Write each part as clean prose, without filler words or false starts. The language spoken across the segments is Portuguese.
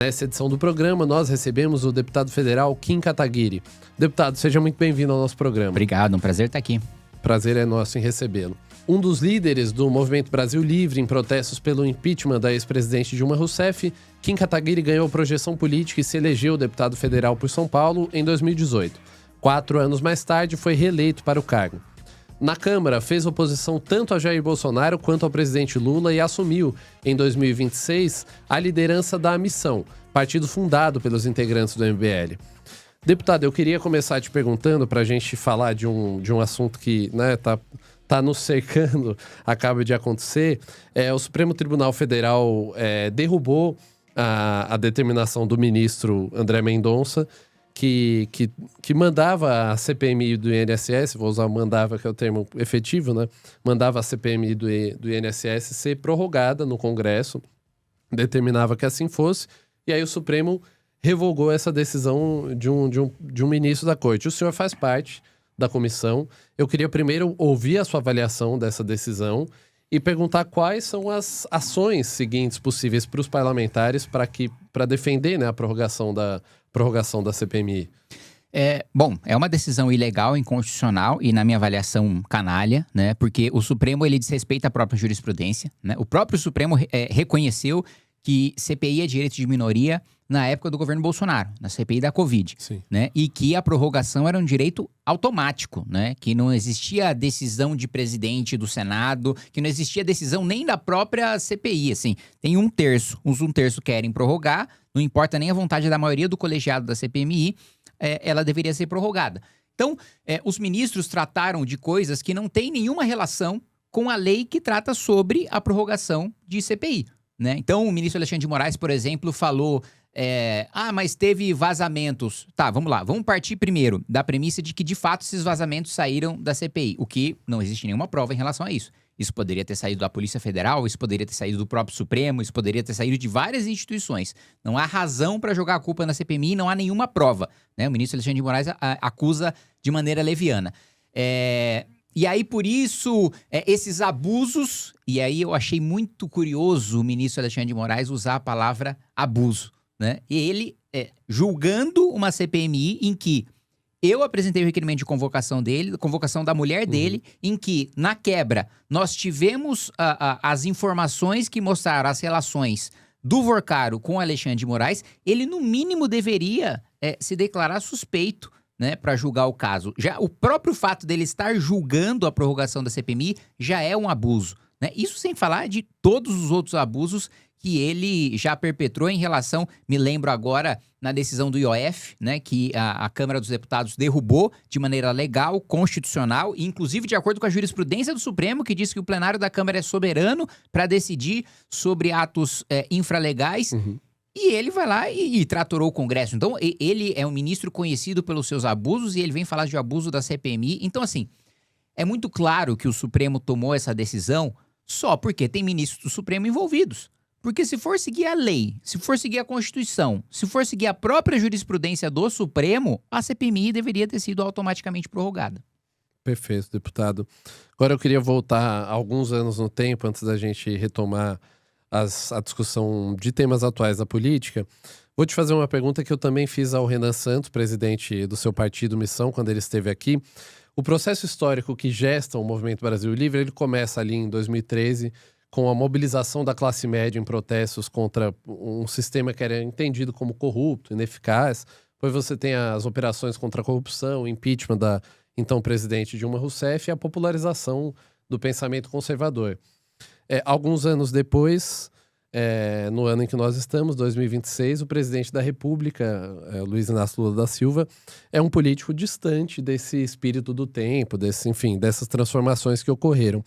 Nessa edição do programa, nós recebemos o deputado federal Kim Kataguiri. Deputado, seja muito bem-vindo ao nosso programa. Obrigado, um prazer estar aqui. Prazer é nosso em recebê-lo. Um dos líderes do Movimento Brasil Livre em protestos pelo impeachment da ex-presidente Dilma Rousseff, Kim Kataguiri ganhou projeção política e se elegeu deputado federal por São Paulo em 2018. 4 anos mais tarde, foi reeleito para o cargo. Na Câmara, fez oposição tanto a Jair Bolsonaro quanto ao presidente Lula e assumiu, em 2026, a liderança da Missão, partido fundado pelos integrantes do MBL. Deputado, eu queria começar te perguntando, para a gente falar de um assunto que tá nos cercando, acaba de acontecer. O Supremo Tribunal Federal derrubou a determinação do ministro André Mendonça, que mandava a CPMI do INSS, vou usar mandava, que é o termo efetivo, né? Mandava a CPMI do INSS ser prorrogada no Congresso, determinava que assim fosse, e aí o Supremo revogou essa decisão de um ministro da Corte. O senhor faz parte da comissão. Eu queria primeiro ouvir a sua avaliação dessa decisão e perguntar quais são as ações seguintes possíveis para os parlamentares para defender, né, a prorrogação da CPMI. É uma decisão ilegal, inconstitucional e, na minha avaliação, canalha, né? Porque o Supremo, ele desrespeita a própria jurisprudência, né? O próprio Supremo reconheceu que CPI é direito de minoria na época do governo Bolsonaro, na CPI da Covid, né? E que a prorrogação era um direito automático, né? Que não existia decisão de presidente do Senado, que não existia decisão nem da própria CPI, assim. Tem um terço querem prorrogar, não importa nem a vontade da maioria do colegiado da CPMI, ela deveria ser prorrogada. Então, os ministros trataram de coisas que não têm nenhuma relação com a lei que trata sobre a prorrogação de CPI, né? Então, o ministro Alexandre de Moraes, por exemplo, falou... mas teve vazamentos. Tá, vamos lá. Vamos partir primeiro da premissa de que, de fato, esses vazamentos saíram da CPI. O que não existe nenhuma prova em relação a isso. Isso poderia ter saído da Polícia Federal, isso poderia ter saído do próprio Supremo, isso poderia ter saído de várias instituições. Não há razão para jogar a culpa na CPMI, não há nenhuma prova, né? O ministro Alexandre de Moraes acusa de maneira leviana. E aí, por isso, esses abusos... E aí eu achei muito curioso o ministro Alexandre de Moraes usar a palavra abuso, né? E ele julgando uma CPMI em que eu apresentei o requerimento de convocação dele, convocação da mulher dele, em que, na quebra, nós tivemos as informações que mostraram as relações do Vorcaro com o Alexandre de Moraes. Ele, no mínimo, deveria se declarar suspeito, né, para julgar o caso. Já o próprio fato dele estar julgando a prorrogação da CPMI já é um abuso, né? Isso sem falar de todos os outros abusos que ele já perpetrou em relação, me lembro agora, na decisão do IOF, né, que a Câmara dos Deputados derrubou de maneira legal, constitucional, inclusive de acordo com a jurisprudência do Supremo, que diz que o plenário da Câmara é soberano para decidir sobre atos infralegais. E ele vai lá e tratorou o Congresso. Então, ele é um ministro conhecido pelos seus abusos e ele vem falar de abuso da CPMI. Então, assim, é muito claro que o Supremo tomou essa decisão só porque tem ministros do Supremo envolvidos. Porque se for seguir a lei, se for seguir a Constituição, se for seguir a própria jurisprudência do Supremo, a CPMI deveria ter sido automaticamente prorrogada. Perfeito, deputado. Agora eu queria voltar alguns anos no tempo, antes da gente retomar a discussão de temas atuais da política. Vou te fazer uma pergunta que eu também fiz ao Renan Santos, presidente do seu partido Missão, quando ele esteve aqui. O processo histórico que gesta o Movimento Brasil Livre, ele começa ali em 2013, com a mobilização da classe média em protestos contra um sistema que era entendido como corrupto, ineficaz. Depois você tem as operações contra a corrupção, o impeachment da então presidente Dilma Rousseff e a popularização do pensamento conservador. Alguns anos depois, no ano em que nós estamos, 2026, o presidente da República, Luiz Inácio Lula da Silva, é um político distante desse espírito do tempo, dessas transformações que ocorreram.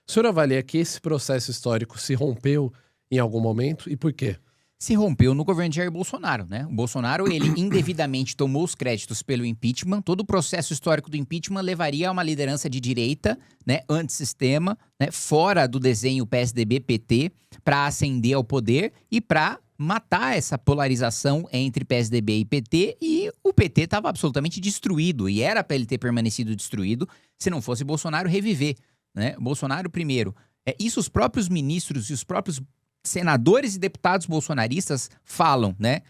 O senhor avalia que esse processo histórico se rompeu em algum momento e por quê? Se rompeu no governo de Jair Bolsonaro, né? O Bolsonaro, ele indevidamente tomou os créditos pelo impeachment. Todo o processo histórico do impeachment levaria a uma liderança de direita, né, antissistema, né, fora do desenho PSDB-PT, para ascender ao poder e para matar essa polarização entre PSDB e PT, e o PT estava absolutamente destruído, e era para ele ter permanecido destruído se não fosse Bolsonaro reviver, né? Bolsonaro primeiro. Isso os próprios ministros e os próprios senadores e deputados bolsonaristas falam, né?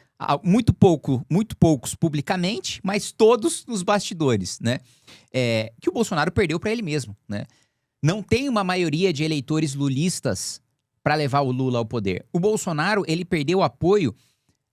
Muito poucos publicamente, mas todos nos bastidores, né? Que o Bolsonaro perdeu para ele mesmo, né? Não tem uma maioria de eleitores lulistas para levar o Lula ao poder. O Bolsonaro, ele perdeu apoio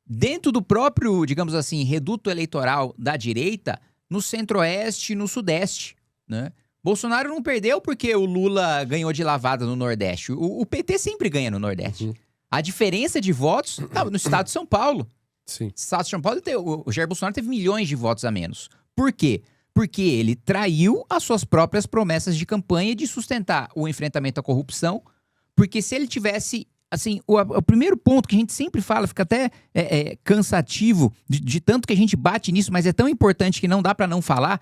dentro do próprio, digamos assim, reduto eleitoral da direita, no centro-oeste e no sudeste, né? Bolsonaro não perdeu porque o Lula ganhou de lavada no Nordeste. O PT sempre ganha no Nordeste. Uhum. A diferença de votos estava no estado de São Paulo. Sim. No estado de São Paulo, o Jair Bolsonaro teve milhões de votos a menos. Por quê? Porque ele traiu as suas próprias promessas de campanha de sustentar o enfrentamento à corrupção. Porque se ele tivesse, assim, o primeiro ponto que a gente sempre fala, fica até cansativo de tanto que a gente bate nisso, mas é tão importante que não dá para não falar,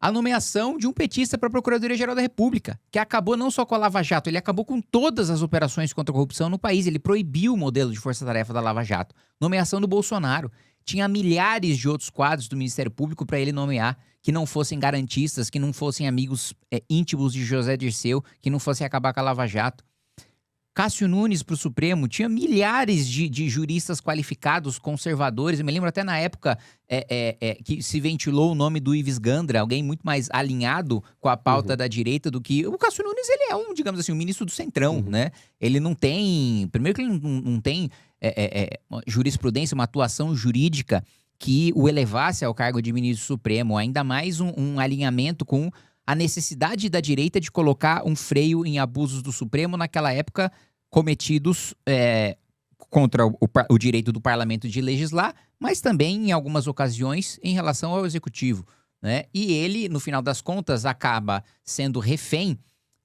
a nomeação de um petista para a Procuradoria-Geral da República, que acabou não só com a Lava Jato, ele acabou com todas as operações contra a corrupção no país. Ele proibiu o modelo de força-tarefa da Lava Jato. Nomeação do Bolsonaro. Tinha milhares de outros quadros do Ministério Público para ele nomear, que não fossem garantistas, que não fossem amigos íntimos de José Dirceu, que não fossem acabar com a Lava Jato. Cássio Nunes para o Supremo, tinha milhares de juristas qualificados, conservadores. Eu me lembro até na época que se ventilou o nome do Ives Gandra, alguém muito mais alinhado com a pauta da direita do que... O Cássio Nunes, ele é digamos assim, um ministro do Centrão, né? Ele não tem... Primeiro que ele não tem uma jurisprudência, uma atuação jurídica que o elevasse ao cargo de ministro supremo, ainda mais um alinhamento com a necessidade da direita de colocar um freio em abusos do Supremo naquela época cometidos contra o direito do parlamento de legislar, mas também, em algumas ocasiões, em relação ao executivo, né? E ele, no final das contas, acaba sendo refém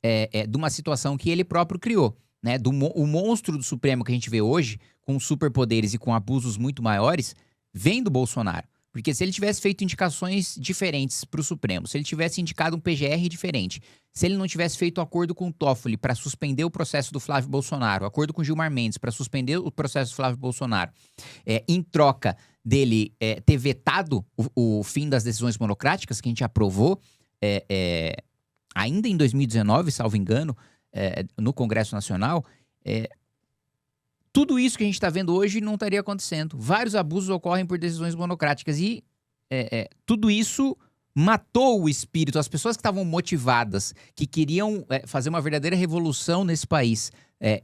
de uma situação que ele próprio criou, né? O monstro do Supremo que a gente vê hoje, com superpoderes e com abusos muito maiores, vem do Bolsonaro. Porque se ele tivesse feito indicações diferentes para o Supremo, se ele tivesse indicado um PGR diferente, se ele não tivesse feito acordo com o Toffoli para suspender o processo do Flávio Bolsonaro, acordo com o Gilmar Mendes para suspender o processo do Flávio Bolsonaro, em troca dele ter vetado o fim das decisões monocráticas que a gente aprovou ainda em 2019, salvo engano, no Congresso Nacional, tudo isso que a gente está vendo hoje não estaria acontecendo. Vários abusos ocorrem por decisões monocráticas e tudo isso matou o espírito. As pessoas que estavam motivadas, que queriam fazer uma verdadeira revolução nesse país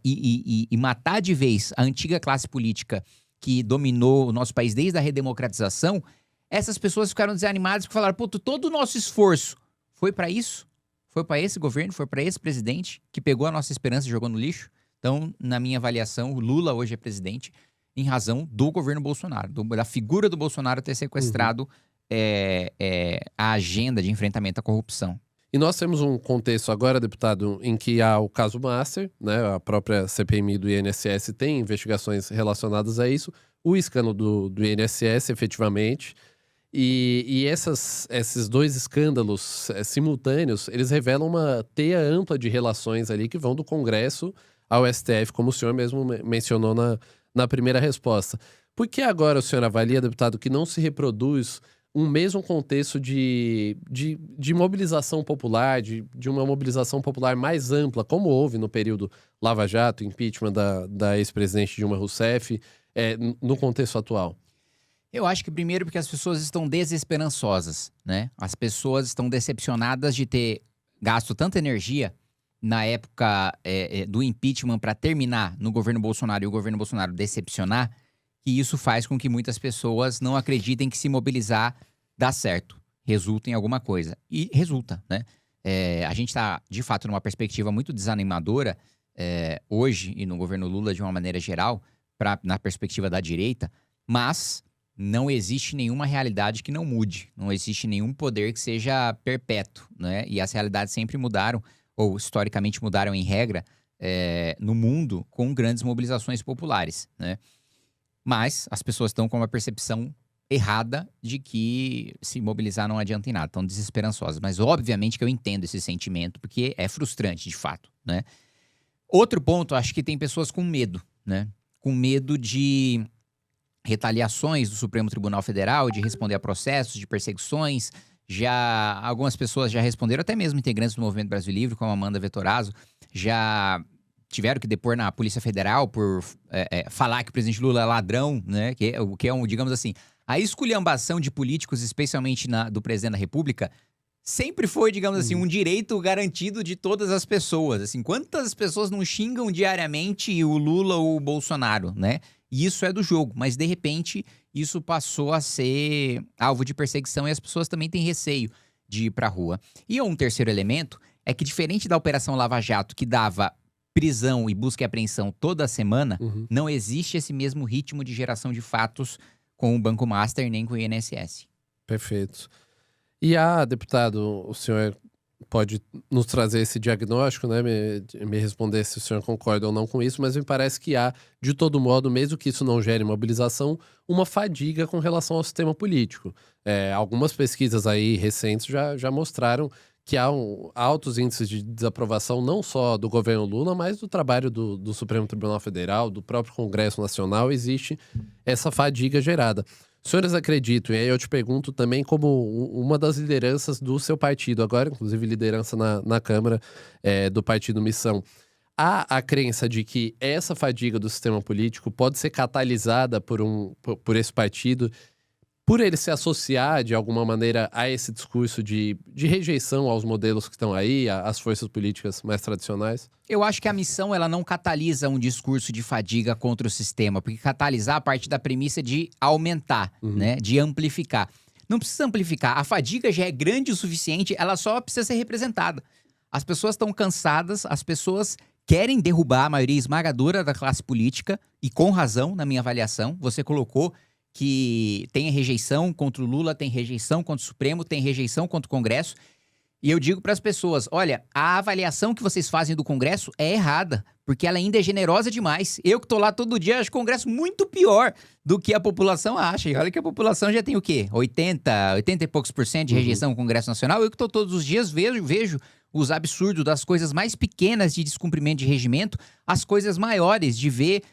e matar de vez a antiga classe política que dominou o nosso país desde a redemocratização, essas pessoas ficaram desanimadas e falaram, pô, todo o nosso esforço foi para isso? Foi para esse governo? Foi para esse presidente que pegou a nossa esperança e jogou no lixo? Então, na minha avaliação, o Lula hoje é presidente em razão do governo Bolsonaro, da figura do Bolsonaro ter sequestrado a agenda de enfrentamento à corrupção. E nós temos um contexto agora, deputado, em que há o caso Master, né? A própria CPMI do INSS tem investigações relacionadas a isso, o escândalo do INSS, efetivamente. E esses dois escândalos simultâneos, eles revelam uma teia ampla de relações ali que vão do Congresso ao STF, como o senhor mesmo mencionou na primeira resposta. Por que agora o senhor avalia, deputado, que não se reproduz um mesmo contexto de mobilização popular, de uma mobilização popular mais ampla, como houve no período Lava Jato, impeachment da ex-presidente Dilma Rousseff, no contexto atual? Eu acho que primeiro porque as pessoas estão desesperançosas, né? As pessoas estão decepcionadas de ter gasto tanta energia na época do impeachment para terminar no governo Bolsonaro e o governo Bolsonaro decepcionar, que isso faz com que muitas pessoas não acreditem que se mobilizar dá certo, resulta em alguma coisa. E resulta, né? A gente está, de fato, numa perspectiva muito desanimadora hoje e no governo Lula de uma maneira geral, na perspectiva da direita, mas não existe nenhuma realidade que não mude, não existe nenhum poder que seja perpétuo, né? E as realidades sempre mudaram, ou historicamente mudaram em regra, no mundo com grandes mobilizações populares, né? Mas as pessoas estão com uma percepção errada de que se mobilizar não adianta em nada, estão desesperançosas. Mas obviamente que eu entendo esse sentimento, porque é frustrante, de fato, né? Outro ponto, acho que tem pessoas com medo, né? Com medo de retaliações do Supremo Tribunal Federal, de responder a processos, de perseguições. Algumas pessoas já responderam, até mesmo integrantes do Movimento Brasil Livre, como a Amanda Vettorazzo, já tiveram que depor na Polícia Federal por falar que o presidente Lula é ladrão, né? O que é digamos assim, a esculhambação de políticos, especialmente do presidente da República, sempre foi, digamos assim, um direito garantido de todas as pessoas. Assim, quantas pessoas não xingam diariamente o Lula ou o Bolsonaro, né? E isso é do jogo, mas de repente isso passou a ser alvo de perseguição e as pessoas também têm receio de ir pra rua. E um terceiro elemento é que, diferente da Operação Lava Jato, que dava prisão e busca e apreensão toda semana, não existe esse mesmo ritmo de geração de fatos com o Banco Master nem com o INSS. Perfeito. E deputado, o senhor pode nos trazer esse diagnóstico, né? Me responder se o senhor concorda ou não com isso, mas me parece que há, de todo modo, mesmo que isso não gere mobilização, uma fadiga com relação ao sistema político. Algumas pesquisas aí recentes já mostraram que há altos índices de desaprovação não só do governo Lula, mas do trabalho do Supremo Tribunal Federal, do próprio Congresso Nacional. Existe essa fadiga gerada. Senhores acreditam, e aí eu te pergunto também como uma das lideranças do seu partido, agora inclusive liderança na Câmara do Partido Missão, há a crença de que essa fadiga do sistema político pode ser catalisada por esse partido, por ele se associar de alguma maneira a esse discurso de rejeição aos modelos que estão aí, às forças políticas mais tradicionais? Eu acho que a missão ela não catalisa um discurso de fadiga contra o sistema, porque catalisar a partir da premissa de aumentar, né, de amplificar. Não precisa amplificar, a fadiga já é grande o suficiente, ela só precisa ser representada. As pessoas estão cansadas, as pessoas querem derrubar a maioria esmagadora da classe política, e com razão, na minha avaliação. Você colocou que tem rejeição contra o Lula, tem rejeição contra o Supremo, tem rejeição contra o Congresso. E eu digo para as pessoas, olha, a avaliação que vocês fazem do Congresso é errada, porque ela ainda é generosa demais. Eu que tô lá todo dia, acho o Congresso muito pior do que a população acha. E olha que a população já tem o quê? 80 e poucos % de rejeição ao Congresso Nacional. Eu que tô todos os dias, vejo os absurdos das coisas mais pequenas de descumprimento de regimento, as coisas maiores de ver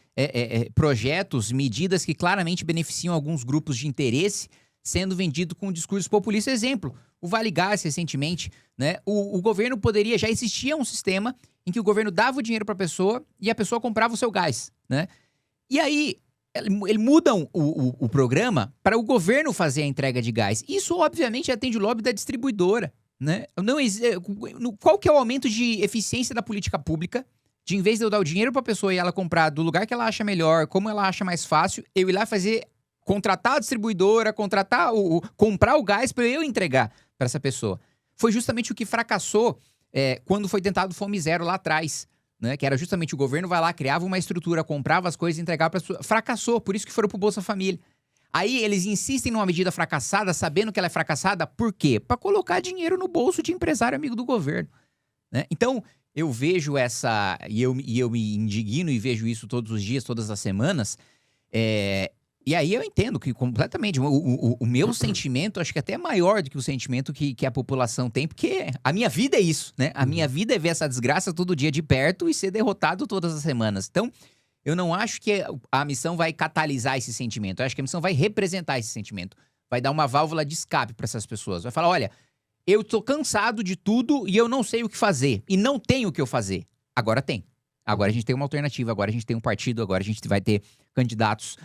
projetos, medidas que claramente beneficiam alguns grupos de interesse sendo vendido com um discurso populista. Exemplo, o Vale Gás recentemente, né? O governo poderia, já existia um sistema em que o governo dava o dinheiro para a pessoa e a pessoa comprava o seu gás, né? E aí, eles mudam o programa para o governo fazer a entrega de gás. Isso, obviamente, atende o lobby da distribuidora, né? Qual que é o aumento de eficiência da política pública? De, em vez de eu dar o dinheiro para a pessoa e ela comprar do lugar que ela acha melhor, como ela acha mais fácil, eu ir lá contratar a distribuidora, comprar o gás para eu entregar para essa pessoa. Foi justamente o que fracassou quando foi tentado Fome Zero lá atrás, né? Que era justamente o governo vai lá, criava uma estrutura, comprava as coisas e entregava para as pessoas. Fracassou, por isso que foram pro Bolsa Família. Aí eles insistem numa medida fracassada, sabendo que ela é fracassada, por quê? Para colocar dinheiro no bolso de empresário amigo do governo, né? Então, eu vejo e eu me indigno e vejo isso todos os dias, todas as semanas, e aí eu entendo que completamente, o meu sentimento, acho que até é maior do que o sentimento que a população tem, porque a minha vida é isso, né? A minha vida é ver essa desgraça todo dia de perto e ser derrotado todas as semanas. Então, eu não acho que a missão vai catalisar esse sentimento, eu acho que a missão vai representar esse sentimento, vai dar uma válvula de escape para essas pessoas, vai falar, olha, eu tô cansado de tudo e eu não sei o que fazer, e não tenho o que eu fazer. Agora tem. Agora a gente tem uma alternativa, agora a gente tem um partido, agora a gente vai ter candidatos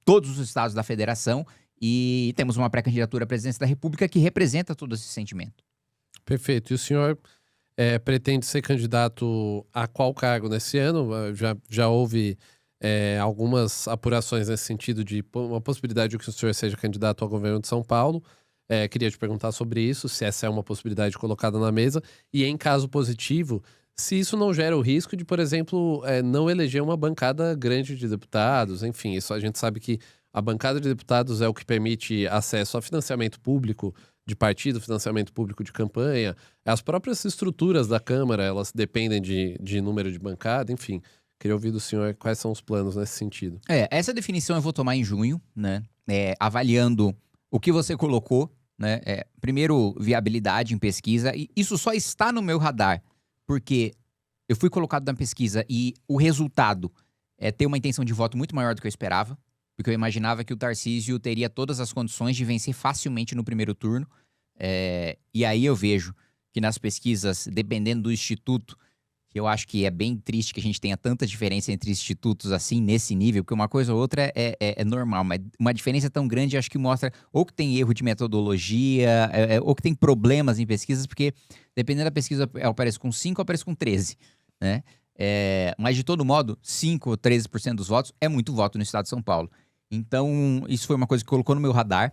todos os estados da federação e temos uma pré-candidatura à presidência da República que representa todo esse sentimento. Perfeito. E o senhor pretende ser candidato a qual cargo nesse ano? Já houve algumas apurações nesse sentido de uma possibilidade de que o senhor seja candidato ao governo de São Paulo. Queria te perguntar sobre isso, se essa é uma possibilidade colocada na mesa e, em caso positivo, se isso não gera o risco de, por exemplo, não eleger uma bancada grande de deputados. Enfim, isso a gente sabe que a bancada de deputados é o que permite acesso a financiamento público de partido, financiamento público de campanha. As próprias estruturas da Câmara, elas dependem de número de bancada, enfim. Queria ouvir do senhor quais são os planos nesse sentido. Essa definição eu vou tomar em junho, né? Avaliando o que você colocou, né? Primeiro, viabilidade em pesquisa. E isso só está no meu radar, porque eu fui colocado na pesquisa e o resultado é ter uma intenção de voto muito maior do que eu esperava, porque eu imaginava que o Tarcísio teria todas as condições de vencer facilmente no primeiro turno. E aí eu vejo que nas pesquisas, dependendo do instituto, que eu acho que é bem triste que a gente tenha tanta diferença entre institutos assim, nesse nível, porque uma coisa ou outra é normal, mas uma diferença tão grande acho que mostra ou que tem erro de metodologia, ou que tem problemas em pesquisas, porque dependendo da pesquisa, ela aparece com 5 ou aparece com 13, né? Mas de todo modo, 5 ou 13% dos votos é muito voto no estado de São Paulo. Então, isso foi uma coisa que colocou no meu radar.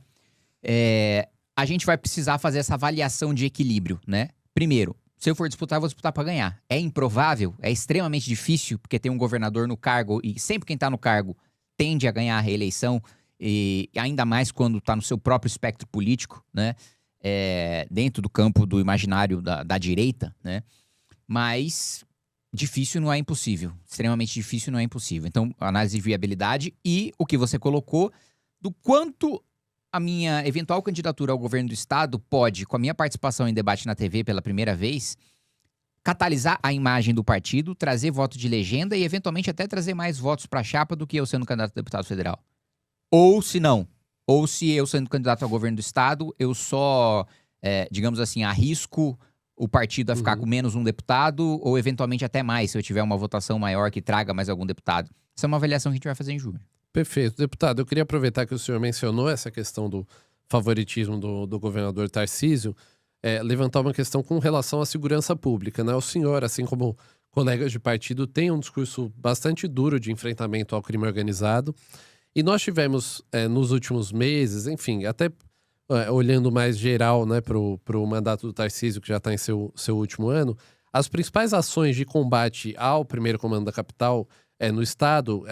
A gente vai precisar fazer essa avaliação de equilíbrio, né? Primeiro, se eu for disputar, eu vou disputar para ganhar. É improvável, é extremamente difícil, porque tem um governador no cargo, e sempre quem está no cargo tende a ganhar a reeleição, e ainda mais quando está no seu próprio espectro político, né? Dentro do campo do imaginário da direita, né? Mas difícil não é impossível. Extremamente difícil não é impossível. Então, análise de viabilidade e o que você colocou do quanto a minha eventual candidatura ao governo do estado pode, com a minha participação em debate na TV pela primeira vez, catalisar a imagem do partido, trazer voto de legenda e eventualmente até trazer mais votos para a chapa do que eu sendo candidato a deputado federal. Ou se não, ou se eu sendo candidato ao governo do estado, eu só, digamos assim, arrisco o partido a ficar com menos um deputado ou eventualmente até mais, se eu tiver uma votação maior que traga mais algum deputado. Essa é uma avaliação que a gente vai fazer em julho. Perfeito. Deputado, eu queria aproveitar que o senhor mencionou essa questão do favoritismo do governador Tarcísio, levantar uma questão com relação à segurança pública, né? O senhor, assim como colegas de partido, tem um discurso bastante duro de enfrentamento ao crime organizado. E nós tivemos, nos últimos meses, enfim, até olhando mais geral, né, para o mandato do Tarcísio, que já está em seu último ano, as principais ações de combate ao primeiro comando da capital no estado,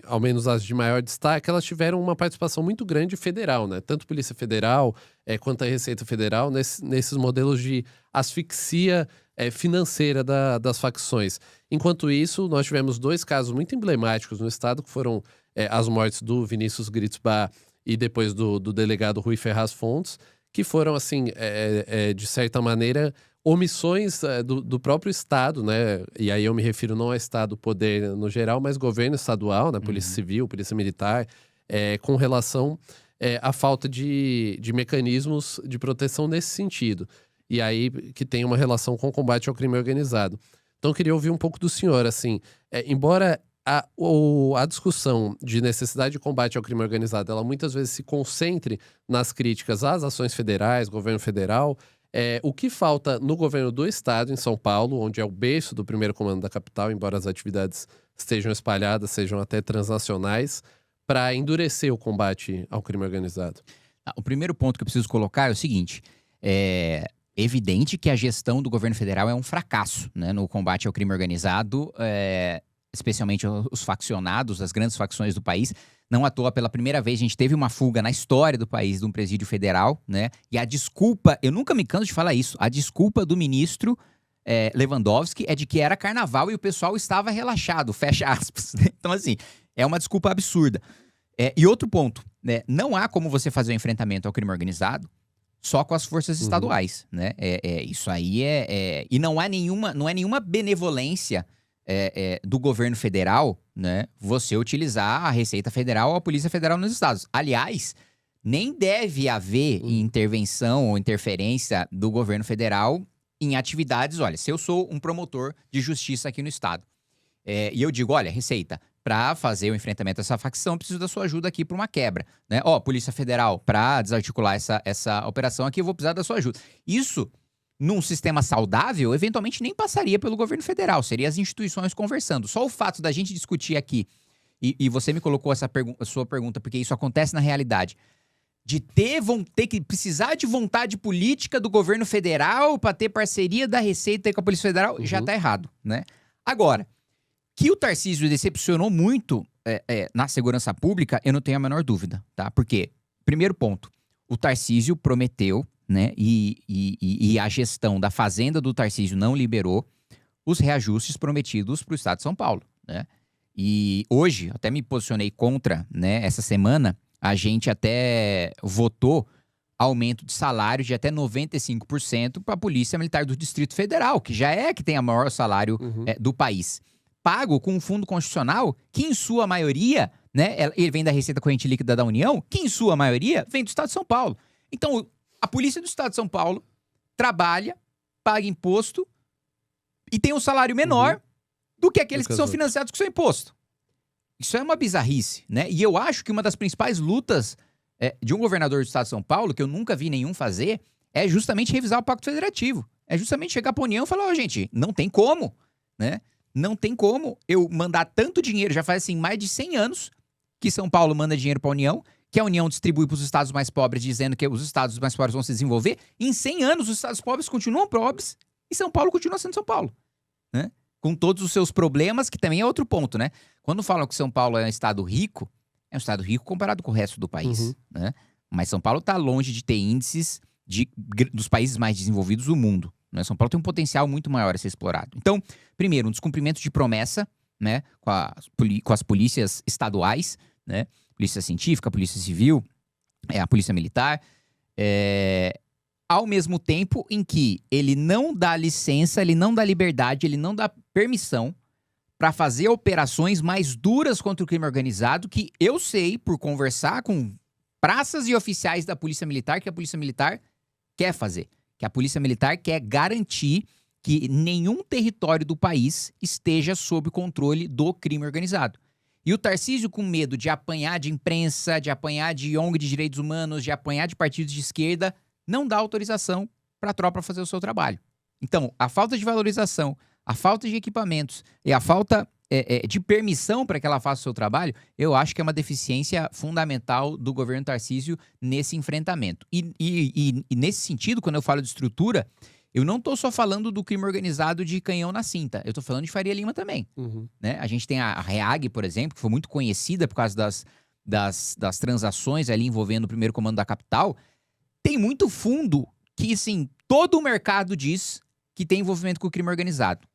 ao menos as de maior destaque, elas tiveram uma participação muito grande federal, né? Tanto Polícia Federal quanto a Receita Federal, nesses modelos de asfixia financeira das facções. Enquanto isso, nós tivemos 2 casos muito emblemáticos no estado, que foram as mortes do Vinícius Gritzbach e depois do delegado Rui Ferraz Fontes, que foram, assim, de certa maneira, omissões do próprio Estado, né? E aí eu me refiro não ao Estado, poder no geral, mas governo estadual, né? Polícia Civil, Polícia Militar, com relação à falta de mecanismos de proteção nesse sentido. E aí que tem uma relação com o combate ao crime organizado. Então eu queria ouvir um pouco do senhor, assim, embora a discussão de necessidade de combate ao crime organizado, ela muitas vezes se concentre nas críticas às ações federais, governo federal. O que falta no governo do estado, em São Paulo, onde é o berço do primeiro comando da capital, embora as atividades estejam espalhadas, sejam até transnacionais, para endurecer o combate ao crime organizado? O primeiro ponto que eu preciso colocar é o seguinte: é evidente que a gestão do governo federal é um fracasso, né, no combate ao crime organizado, especialmente os faccionados, as grandes facções do país. Não à toa, pela primeira vez, a gente teve uma fuga na história do país de um presídio federal, né? E a desculpa, eu nunca me canso de falar isso, a desculpa do ministro Lewandowski é de que era carnaval e o pessoal estava relaxado, fecha aspas. Então, assim, é uma desculpa absurda. E outro ponto, né? Não há como você fazer o enfrentamento ao crime organizado só com as forças estaduais, né? Isso aí e não é nenhuma benevolência do governo federal, né, você utilizar a Receita Federal ou a Polícia Federal nos estados. Aliás, nem deve haver intervenção ou interferência do governo federal em atividades. Olha, se eu sou um promotor de justiça aqui no estado, e eu digo, olha, Receita, para fazer o enfrentamento dessa facção, preciso da sua ajuda aqui para uma quebra, né? Polícia Federal, para desarticular essa operação aqui, eu vou precisar da sua ajuda. Isso, num sistema saudável, eventualmente nem passaria pelo governo federal, seria as instituições conversando. Só o fato da gente discutir aqui, e você me colocou a sua pergunta, porque isso acontece na realidade, de ter que precisar de vontade política do governo federal para ter parceria da Receita com a Polícia Federal, já tá errado, né? Agora, que o Tarcísio decepcionou muito na segurança pública, eu não tenho a menor dúvida, tá? Porque, primeiro ponto, o Tarcísio prometeu, né, e a gestão da Fazenda do Tarcísio não liberou os reajustes prometidos para o estado de São Paulo, né? E hoje, até me posicionei contra, né? Essa semana, a gente até votou aumento de salário de até 95% para a Polícia Militar do Distrito Federal, que já que tem o maior salário do país. Pago com um fundo constitucional que, em sua maioria, né, ele vem da Receita Corrente Líquida da União, que, em sua maioria, vem do estado de São Paulo. Então, a Polícia do Estado de São Paulo trabalha, paga imposto e tem um salário menor do que aqueles que são financiados com seu imposto. Isso é uma bizarrice, né? E eu acho que uma das principais lutas de um governador do estado de São Paulo, que eu nunca vi nenhum fazer, é justamente revisar o Pacto Federativo. É justamente chegar para a União e falar, gente, não tem como, né? Não tem como eu mandar tanto dinheiro, já faz assim mais de 100 anos que São Paulo manda dinheiro para a União, que a União distribui para os estados mais pobres, dizendo que os estados mais pobres vão se desenvolver. Em 100 anos, os estados pobres continuam pobres e São Paulo continua sendo São Paulo, né? Com todos os seus problemas, que também é outro ponto, né? Quando falam que São Paulo é um estado rico comparado com o resto do país, né? Mas São Paulo está longe de ter índices dos países mais desenvolvidos do mundo, né? São Paulo tem um potencial muito maior a ser explorado. Então, primeiro, um descumprimento de promessa, né? Com as polícias estaduais, né? Polícia Científica, Polícia Civil, a Polícia Militar, ao mesmo tempo em que ele não dá licença, ele não dá liberdade, ele não dá permissão para fazer operações mais duras contra o crime organizado, que eu sei, por conversar com praças e oficiais da Polícia Militar, que a Polícia Militar quer fazer. Que a Polícia Militar quer garantir que nenhum território do país esteja sob controle do crime organizado. E o Tarcísio, com medo de apanhar de imprensa, de apanhar de ONG de direitos humanos, de apanhar de partidos de esquerda, não dá autorização para a tropa fazer o seu trabalho. Então, a falta de valorização, a falta de equipamentos e a falta de permissão para que ela faça o seu trabalho, eu acho que é uma deficiência fundamental do governo Tarcísio nesse enfrentamento. E nesse sentido, quando eu falo de estrutura, eu não estou só falando do crime organizado de canhão na cinta, eu estou falando de Faria Lima também. Né? A gente tem a REAG, por exemplo, que foi muito conhecida por causa das transações ali envolvendo o primeiro comando da capital. Tem muito fundo que, assim, todo o mercado diz que tem envolvimento com o crime organizado.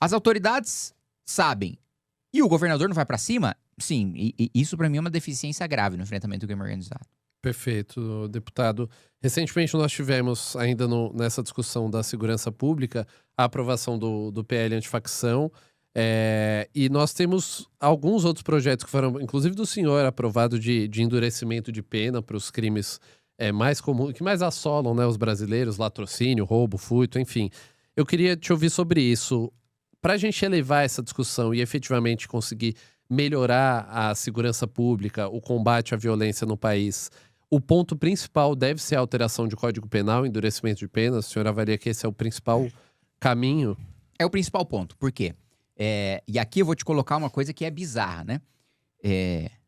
As autoridades sabem. E o governador não vai pra cima? Sim, e isso pra mim é uma deficiência grave no enfrentamento do crime organizado. Perfeito, deputado. Recentemente nós tivemos, ainda nessa discussão da segurança pública, a aprovação do PL antifacção. E nós temos alguns outros projetos que foram, inclusive do senhor, aprovado de endurecimento de pena para os crimes mais comuns, que mais assolam, né, os brasileiros, latrocínio, roubo, furto, enfim. Eu queria te ouvir sobre isso. Para a gente elevar essa discussão e efetivamente conseguir melhorar a segurança pública, o combate à violência no país, o ponto principal deve ser a alteração de Código Penal, endurecimento de penas. O senhor avalia que esse é o principal caminho? É o principal ponto. Por quê? E aqui eu vou te colocar uma coisa que é bizarra, né?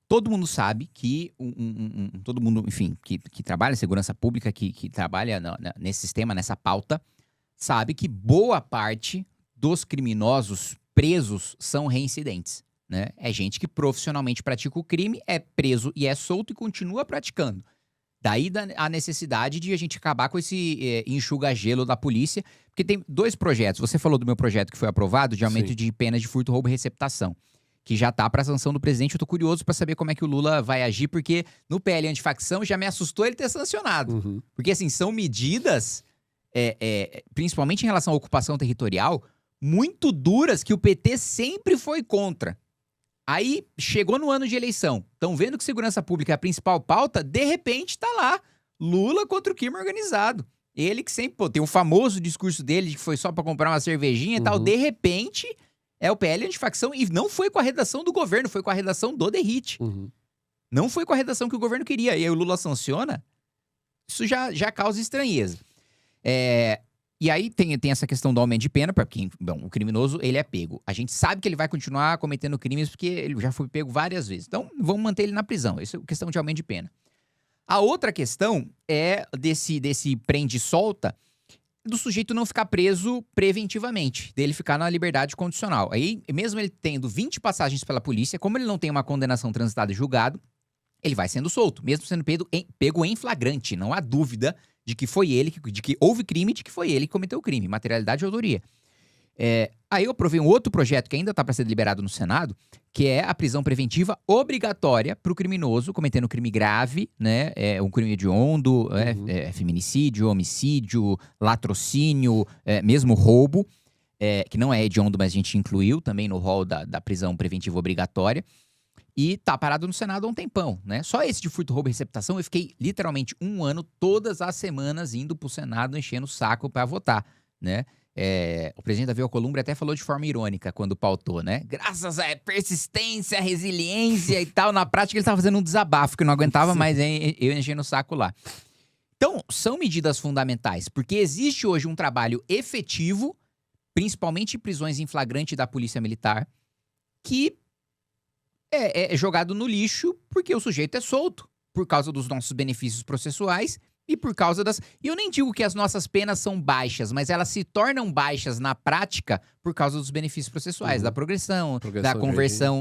Todo mundo sabe que todo mundo, enfim, que trabalha em segurança pública, que trabalha nesse sistema, nessa pauta, sabe que boa parte dos criminosos presos são reincidentes, né? É gente que profissionalmente pratica o crime, é preso e é solto e continua praticando. Daí a necessidade de a gente acabar com esse enxuga-gelo da polícia, porque tem 2 projetos. Você falou do meu projeto que foi aprovado, de aumento de penas de furto, roubo e receptação, que já tá para sanção do presidente. Eu tô curioso para saber como é que o Lula vai agir, porque no PL antifacção já me assustou ele ter sancionado. Porque, assim, são medidas, principalmente em relação à ocupação territorial, muito duras que o PT sempre foi contra. Aí, chegou no ano de eleição, estão vendo que segurança pública é a principal pauta, de repente tá lá, Lula contra o crime organizado. Ele que sempre, tem um famoso discurso dele de que foi só pra comprar uma cervejinha e tal, de repente é o PL antifacção, e não foi com a redação do governo, foi com a redação do Derrite. Não foi com a redação que o governo queria, e aí o Lula sanciona, isso já causa estranheza. E aí tem essa questão do aumento de pena, porque o criminoso, ele é pego. A gente sabe que ele vai continuar cometendo crimes porque ele já foi pego várias vezes. Então, vamos manter ele na prisão. Isso é questão de aumento de pena. A outra questão é desse prende e solta, do sujeito não ficar preso preventivamente, dele ficar na liberdade condicional. Aí, mesmo ele tendo 20 passagens pela polícia, como ele não tem uma condenação transitada e julgado, ele vai sendo solto, mesmo sendo pego em flagrante. Não há dúvida de que foi ele, de que houve crime, de que foi ele que cometeu o crime. Materialidade e autoria. Aí eu aprovei um outro projeto que ainda está para ser deliberado no Senado, que é a prisão preventiva obrigatória para o criminoso cometendo crime grave, né? Um crime hediondo, feminicídio, homicídio, latrocínio, mesmo roubo, que não é hediondo, mas a gente incluiu também no rol da prisão preventiva obrigatória. E tá parado no Senado há um tempão, né? Só esse de furto, roubo e receptação, eu fiquei literalmente 1 ano, todas as semanas, indo pro Senado, enchendo o saco para votar, né? O presidente Davi Alcolumbre até falou de forma irônica quando pautou, né? Graças à persistência, resiliência e tal, na prática ele estava fazendo um desabafo, que não aguentava mais eu enchendo o saco lá. Então, são medidas fundamentais, porque existe hoje um trabalho efetivo, principalmente em prisões em flagrante da Polícia Militar, que é jogado no lixo porque o sujeito é solto, por causa dos nossos benefícios processuais e por causa das... E eu nem digo que as nossas penas são baixas, mas elas se tornam baixas na prática por causa dos benefícios processuais, da progressão,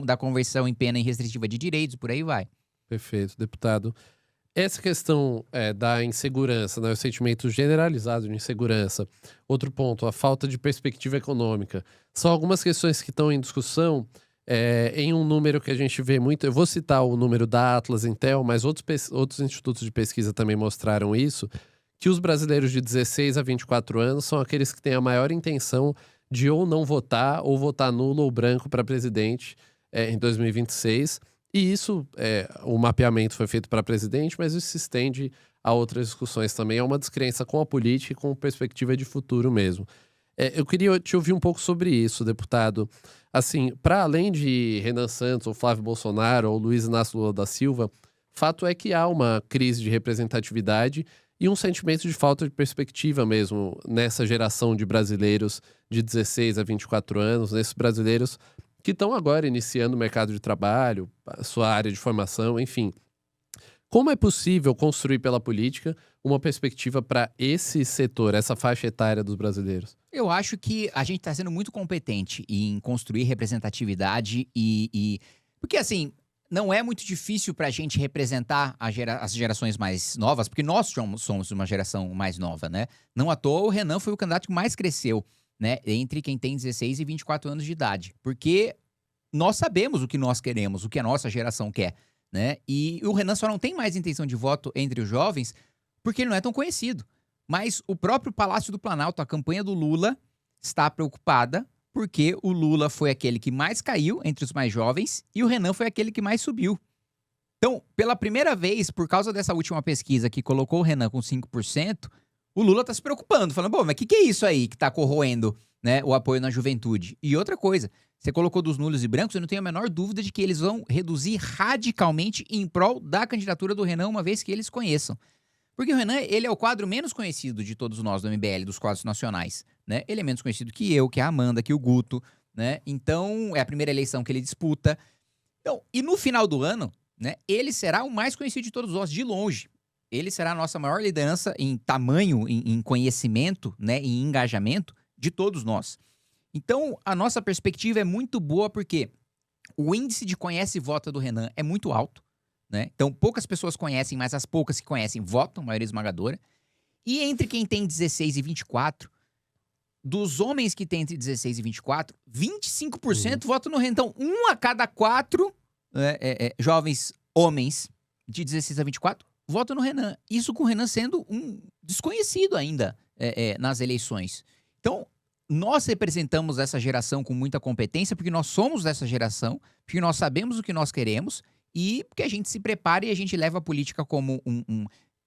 da conversão em pena restritiva de direitos, por aí vai. Perfeito, deputado. Essa questão da insegurança, né, o sentimento generalizado de insegurança. Outro ponto, a falta de perspectiva econômica. São algumas questões que estão em discussão em um número que a gente vê muito. Eu vou citar o número da Atlas Intel, mas outros institutos de pesquisa também mostraram isso, que os brasileiros de 16 a 24 anos são aqueles que têm a maior intenção de ou não votar, ou votar nulo ou branco para presidente em 2026. E isso, o mapeamento foi feito para presidente, mas isso se estende a outras discussões também. É uma descrença com a política e com perspectiva de futuro mesmo. Eu queria te ouvir um pouco sobre isso, deputado. Assim, para além de Renan Santos, ou Flávio Bolsonaro, ou Luiz Inácio Lula da Silva, fato é que há uma crise de representatividade e um sentimento de falta de perspectiva mesmo nessa geração de brasileiros de 16 a 24 anos, nesses brasileiros que estão agora iniciando o mercado de trabalho, a sua área de formação, enfim. Como é possível construir pela política uma perspectiva para esse setor, essa faixa etária dos brasileiros? Eu acho que a gente está sendo muito competente em construir representatividade porque, assim, não é muito difícil para a gente representar as gerações mais novas, porque nós somos uma geração mais nova, né? Não à toa, o Renan foi o candidato que mais cresceu, né, entre quem tem 16 e 24 anos de idade. Porque nós sabemos o que nós queremos, o que a nossa geração quer, né? E o Renan só não tem mais intenção de voto entre os jovens porque ele não é tão conhecido. Mas o próprio Palácio do Planalto, a campanha do Lula, está preocupada porque o Lula foi aquele que mais caiu entre os mais jovens e o Renan foi aquele que mais subiu. Então, pela primeira vez, por causa dessa última pesquisa que colocou o Renan com 5%, o Lula está se preocupando, falando, mas o que é isso aí que está corroendo, né, o apoio na juventude? E outra coisa, você colocou dos nulos e brancos, eu não tenho a menor dúvida de que eles vão reduzir radicalmente em prol da candidatura do Renan, uma vez que eles conheçam. Porque o Renan, ele é o quadro menos conhecido de todos nós do MBL, dos quadros nacionais, né? Ele é menos conhecido que eu, que a Amanda, que o Guto, né? Então, é a primeira eleição que ele disputa. Então, e no final do ano, né, ele será o mais conhecido de todos nós, de longe. Ele será a nossa maior liderança em tamanho, em conhecimento, né, em engajamento de todos nós. Então, a nossa perspectiva é muito boa porque o índice de conhece e vota do Renan é muito alto, né? Então, poucas pessoas conhecem, mas as poucas que conhecem votam, maioria esmagadora. E entre quem tem 16 e 24, dos homens que têm entre 16 e 24, 25% votam no Renan. Então, 1 a cada 4 jovens homens de 16 a 24 votam no Renan. Isso com o Renan sendo um desconhecido ainda nas eleições. Então, nós representamos essa geração com muita competência, porque nós somos dessa geração, porque nós sabemos o que nós queremos e porque a gente se prepara e a gente leva a política como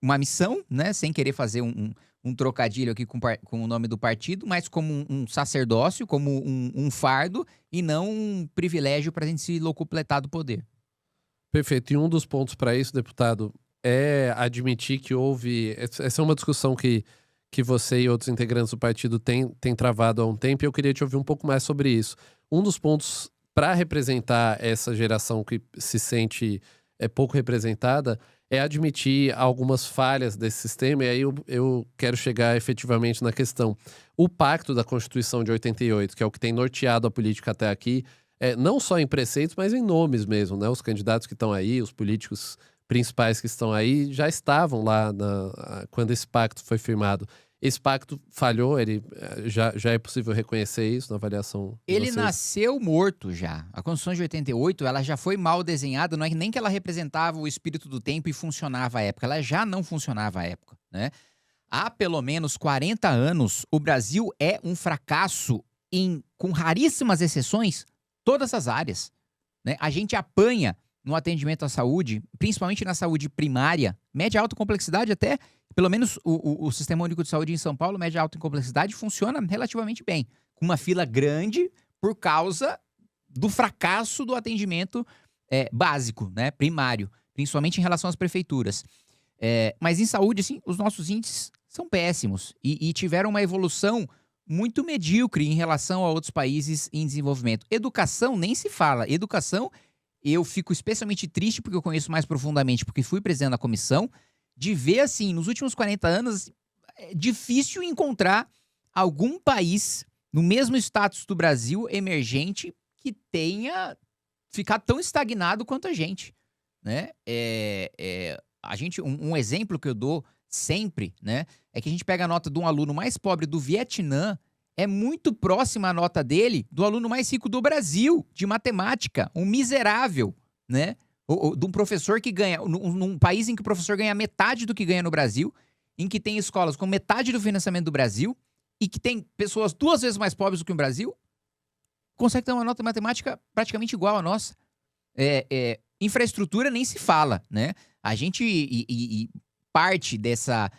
uma missão, né? Sem querer fazer um trocadilho aqui com o nome do partido, mas como um sacerdócio, como um fardo e não um privilégio para a gente se locupletar do poder. Perfeito. E um dos pontos para isso, deputado, é admitir que houve... Essa é uma discussão que você e outros integrantes do partido têm travado há um tempo, e eu queria te ouvir um pouco mais sobre isso. Um dos pontos para representar essa geração que se sente pouco representada é admitir algumas falhas desse sistema, e aí eu quero chegar efetivamente na questão. O Pacto da Constituição de 88, que é o que tem norteado a política até aqui, não só em preceitos, mas em nomes mesmo, né? Os candidatos que estão aí, os políticos principais que estão aí, já estavam lá quando esse pacto foi firmado. Esse pacto falhou, ele já é possível reconhecer isso na avaliação? Ele nasceu morto já. A Constituição de 88, ela já foi mal desenhada, não é nem que ela representava o espírito do tempo e funcionava à época, ela já não funcionava à época, né? Há pelo menos 40 anos, o Brasil é um fracasso com raríssimas exceções, todas as áreas, né? A gente apanha no atendimento à saúde, principalmente na saúde primária, média alta complexidade até, pelo menos o Sistema Único de Saúde em São Paulo, média alta complexidade, funciona relativamente bem. Com uma fila grande por causa do fracasso do atendimento básico, né, primário, principalmente em relação às prefeituras. Mas em saúde, assim, os nossos índices são péssimos e tiveram uma evolução muito medíocre em relação a outros países em desenvolvimento. Educação nem se fala. Educação, eu fico especialmente triste porque eu conheço mais profundamente, porque fui presidente da comissão, de ver, assim, nos últimos 40 anos, é difícil encontrar algum país no mesmo status do Brasil, emergente, que tenha ficado tão estagnado quanto a gente, né? Um exemplo que eu dou sempre, né, é que a gente pega a nota de um aluno mais pobre do Vietnã, é muito próxima a nota dele do aluno mais rico do Brasil, de matemática, um miserável, né? De um professor que ganha, num país em que o professor ganha metade do que ganha no Brasil, em que tem escolas com metade do financiamento do Brasil, e que tem pessoas 2 vezes mais pobres do que o Brasil, consegue ter uma nota matemática praticamente igual à nossa. Infraestrutura nem se fala, né? A gente, parte dessa...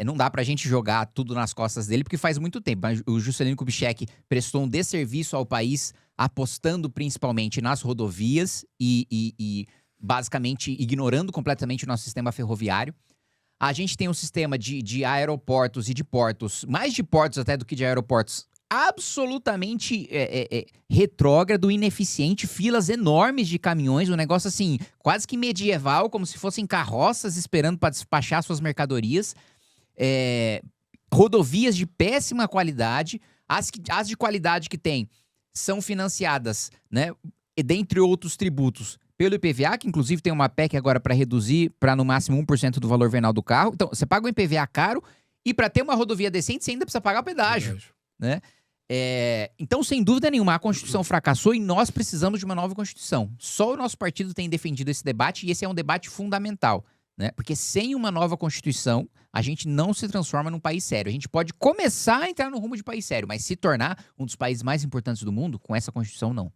não dá pra gente jogar tudo nas costas dele, porque faz muito tempo. O Juscelino Kubitschek prestou um desserviço ao país, apostando principalmente nas rodovias e basicamente ignorando completamente o nosso sistema ferroviário. A gente tem um sistema de aeroportos e de portos, mais de portos até do que de aeroportos, absolutamente retrógrado, ineficiente, filas enormes de caminhões, um negócio assim, quase que medieval, como se fossem carroças esperando para despachar suas mercadorias. Rodovias de péssima qualidade, as de qualidade que tem são financiadas, né, dentre outros tributos, pelo IPVA, que inclusive tem uma PEC agora para reduzir para no máximo 1% do valor venal do carro. Então, você paga o IPVA caro e para ter uma rodovia decente, você ainda precisa pagar o pedágio, né? Então, sem dúvida nenhuma, a Constituição fracassou e nós precisamos de uma nova Constituição. Só o nosso partido tem defendido esse debate e esse é um debate fundamental, né? Porque sem uma nova Constituição, a gente não se transforma num país sério. A gente pode começar a entrar no rumo de país sério, mas se tornar um dos países mais importantes do mundo, com essa Constituição, não.